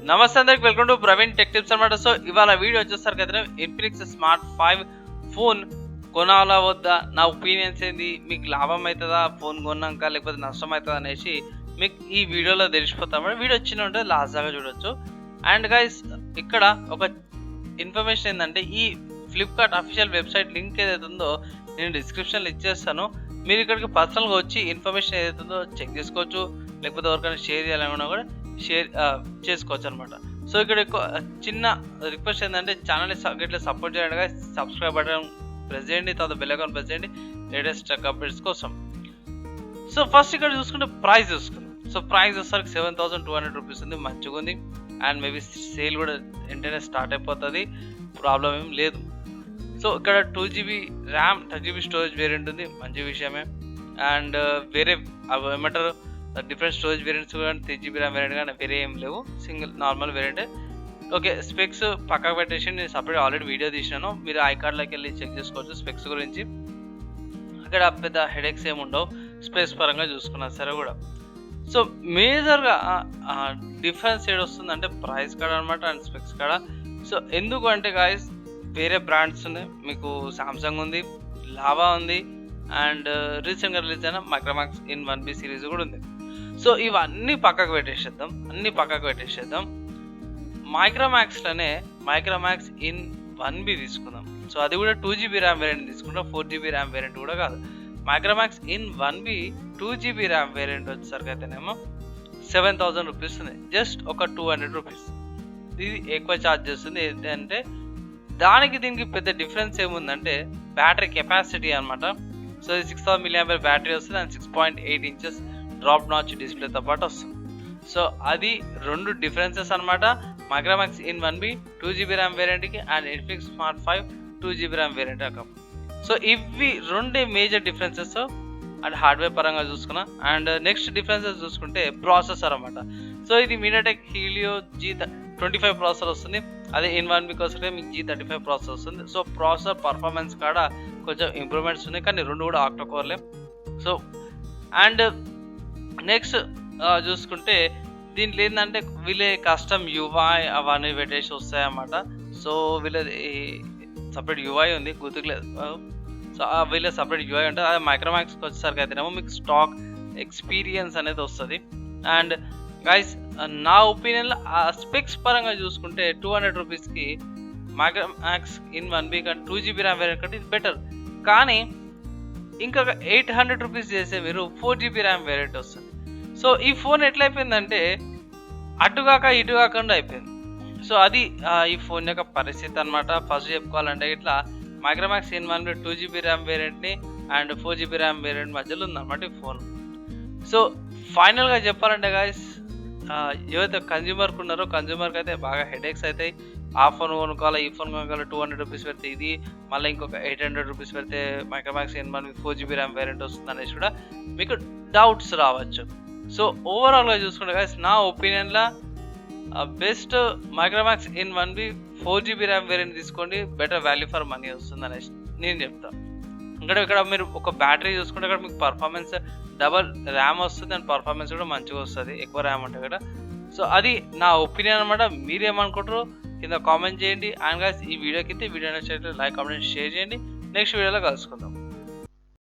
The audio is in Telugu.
నమస్తే అందరికి, welcome to Praveen tech tips అనమాట. సో ఇవాళ వీడియో వచ్చేసరికి అయితే ఇన్ఫినిక్స్ స్మార్ట్ 5 ఫోన్ కొనాలా వద్దా, నా ఒపీనియన్స్ ఏంది, మీకు లాభం అవుతుందా ఫోన్ కొన్నాక లేకపోతే నష్టం అవుతుందా అనేసి మీకు ఈ వీడియోలో తెలిసిపోతాం. వీడియో వచ్చిన ఉంటే లాస్ట్ దాకా చూడొచ్చు. అండ్ గైస్, ఇక్కడ ఒక ఇన్ఫర్మేషన్ ఏంటంటే, ఈ ఫ్లిప్కార్ట్ అఫీషియల్ వెబ్సైట్ లింక్ ఏదైతే ఉందో నేను డిస్క్రిప్షన్లో ఇచ్చేస్తాను. మీరు ఇక్కడికి పర్సనల్గా వచ్చి ఇన్ఫర్మేషన్ ఏదైతే ఉందో చెక్ చేసుకోవచ్చు, లేకపోతే ఎవరికైనా షేర్ చేయాలన్నా కూడా షేర్ చేసుకోవచ్చు అనమాట. సో ఇక్కడ చిన్న రిక్వెస్ట్ ఏంటంటే, ఛానల్ని ఇట్లా సపోర్ట్ చేయండి, సబ్స్క్రైబ్ బటన్ ప్రెస్ చేయండి, తర్వాత బెల్ ఐకాన్ ప్రెస్ చేయండి లేటెస్ట్ అప్డేట్స్ కోసం. సో ఫస్ట్ ఇక్కడ చూసుకుంటే ప్రైస్ చూసుకుందాం. సో ప్రైస్ వచ్చేసరికి 7200 రూపీస్ ఉంది, మంచిగా ఉంది. అండ్ మేబీ సేల్ కూడా వెంటనే స్టార్ట్ అయిపోతుంది, ప్రాబ్లం ఏం లేదు. సో ఇక్కడ 2GB RAM 10GB storage variant ఉంది, మంచి విషయమే. అండ్ వేరే ఏమంటారు డిఫరెంట్ స్టోరేజ్ వేరియంట్స్ కానీ 3GB ర్యామ్ వేరియంట్ కానీ వేరే ఏం లేవు, సింగిల్ నార్మల్ వేరియంటే. ఓకే, స్పెక్స్ పక్కకు పెట్టేసి నేను సపరేట్ ఆల్రెడీ వీడియో తీసినాను, మీరు ఐ కార్డ్లోకి వెళ్ళి చెక్ చేసుకోవచ్చు స్పెక్స్ గురించి. అక్కడ పెద్ద హెడేక్స్ ఏమి ఉండవు స్పేస్ పరంగా చూసుకున్నా సరే కూడా. సో మేజర్గా డిఫరెన్స్ ఏడు వస్తుందంటే ప్రైస్ కాడ అనమాట అండ్ స్పెక్స్ కాడ. సో ఎందుకు అంటే గాయస్, వేరే బ్రాండ్స్ ఉన్నాయి, మీకు సామ్సంగ్ ఉంది, లావా ఉంది, అండ్ రీసెంట్గా రిలీజ్ అయిన మైక్రోమాక్స్ ఇన్ 1B సిరీస్ కూడా ఉంది. సో ఇవన్నీ పక్కకు పెట్టేసేద్దాం, మైక్రోమాక్స్లోనే మైక్రోమాక్స్ ఇన్ 1B తీసుకుందాం. సో అది కూడా 2GB ర్యామ్ వేరియంట్ తీసుకుంటాం, 4GB ర్యామ్ వేరియంట్ కూడా కాదు. Micromax in 1B 2GB RAM variant వచ్చేసరికి అయితేనేమో 7000 రూపీస్ ఉంది, జస్ట్ ఒక 200 రూపీస్. ఇది ఎక్కువ ఛార్జ్ చేస్తుంది. ఏంటంటే దానికి దీనికి పెద్ద డిఫరెన్స్ ఏముందంటే బ్యాటరీ కెపాసిటీ అనమాట. సో ఇది 6000 mAh బ్యాటరీ వస్తుంది అండ్ 6.8 ఇంచెస్ డ్రాప్ నాచ్ డిస్ప్లేతో పాటు వస్తుంది. సో అది రెండు డిఫరెన్సెస్ అనమాట Micromax in 1B 2GB RAM వేరియంట్కి and Infinix smart 5 2GB RAM variant అక్క. సో ఇవి రెండే మేజర్ డిఫరెన్సెస్ అండ్ హార్డ్వేర్ పరంగా చూసుకున్నా. అండ్ నెక్స్ట్ డిఫరెన్సెస్ చూసుకుంటే ప్రాసెసర్ అనమాట. సో ఇది మీడియాటెక్ హీలియో G25 ప్రాసెసర్ వస్తుంది, అదే ఇన్ 1B వస్తే మీకు G35 ప్రాసెసర్ వస్తుంది. సో ప్రాసెసర్ పర్ఫార్మెన్స్ కాడ కొంచెం ఇంప్రూవ్మెంట్స్ ఉన్నాయి, కానీ రెండు కూడా ఆక్టో కోర్లే. సో అండ్ నెక్స్ట్ చూసుకుంటే దీంట్లో ఏంటంటే వీళ్ళే కస్టమ్ యూఐ అవన్నీ పెట్టేసి వస్తాయన్నమాట. సో వీళ్ళది సపరేట్ యూఐ ఉంది, గుర్తుకులేదు. సో వీళ్ళ సపరేట్ యూఐ ఉంటుంది. అదే మైక్రోమాక్స్కి వచ్చేసరికి అయితేనేమో మీకు స్టాక్ ఎక్స్పీరియన్స్ అనేది వస్తుంది. అండ్ గైస్, నా ఒపీనియన్లో ఆ స్పెక్స్ పరంగా చూసుకుంటే 200 రూపీస్కి మైక్రోమాక్స్ ఇన్ 1B కానీ 2GB ర్యామ్ వేరియంట్ కంటే ఇది బెటర్. కానీ ఇంకా 800 రూపీస్ చేసే మీరు 4GB ర్యామ్ వేరియంట్ వస్తుంది. సో ఈ ఫోన్ ఎట్లయిపోయిందంటే అటుగాక ఇటు కాకుండా అయిపోయింది. సో అది ఈ ఫోన్ యొక్క పరిస్థితి అనమాట. ఫస్ట్ చెప్పుకోవాలంటే ఇట్లా Micromax in 1B 2GB RAM వేరియంట్ని అండ్ 4GB ర్యామ్ వేరియంట్ మధ్యలో ఉందన్నమాట ఈ ఫోన్. సో ఫైనల్గా చెప్పాలంటే గాయస్, ఏవైతే కన్జ్యూమర్కి ఉన్నారో కన్జ్యూమర్కి అయితే బాగా హెడేక్స్ అవుతాయి. ఆ ఫోన్ కొనుక్కోవాలి, ఈ ఫోన్ కొనుక్కోవాలి, 200 రూపీస్ పెడితే ఇది, మళ్ళీ ఇంకొక 800 రూపీస్ పెడితే Micromax in 1B 4GB RAM variant వస్తుంది అనేసి కూడా మీకు డౌట్స్ రావచ్చు. సో ఓవరాల్గా చూసుకుంటే గాయస్, నా ఒపీనియన్లో best Micromax in 1B 4GB RAM variant తీసుకోండి, బెటర్ వాల్యూ ఫర్ మనీ వస్తుంది అనేసి నేను చెప్తాను. ఇక్కడ మీరు ఒక బ్యాటరీ చూసుకుంటే ఇక్కడ మీకు పర్ఫార్మెన్స్ డబల్ ర్యామ్ వస్తుంది అండ్ పర్ఫార్మెన్స్ కూడా మంచిగా వస్తుంది, ఎక్కువ ర్యామ్ అంటే కూడా. సో అది నా ఒపీనియన్ అనమాట. మీరేమనుకుంటారో కింద కామెంట్ చేయండి. అండ్ గైస్, ఈ వీడియోకి వీడియో నచ్చినట్లయితే లైక్, కామెంట్, షేర్ చేయండి. నెక్స్ట్ వీడియోలో కలుసుకుందాం.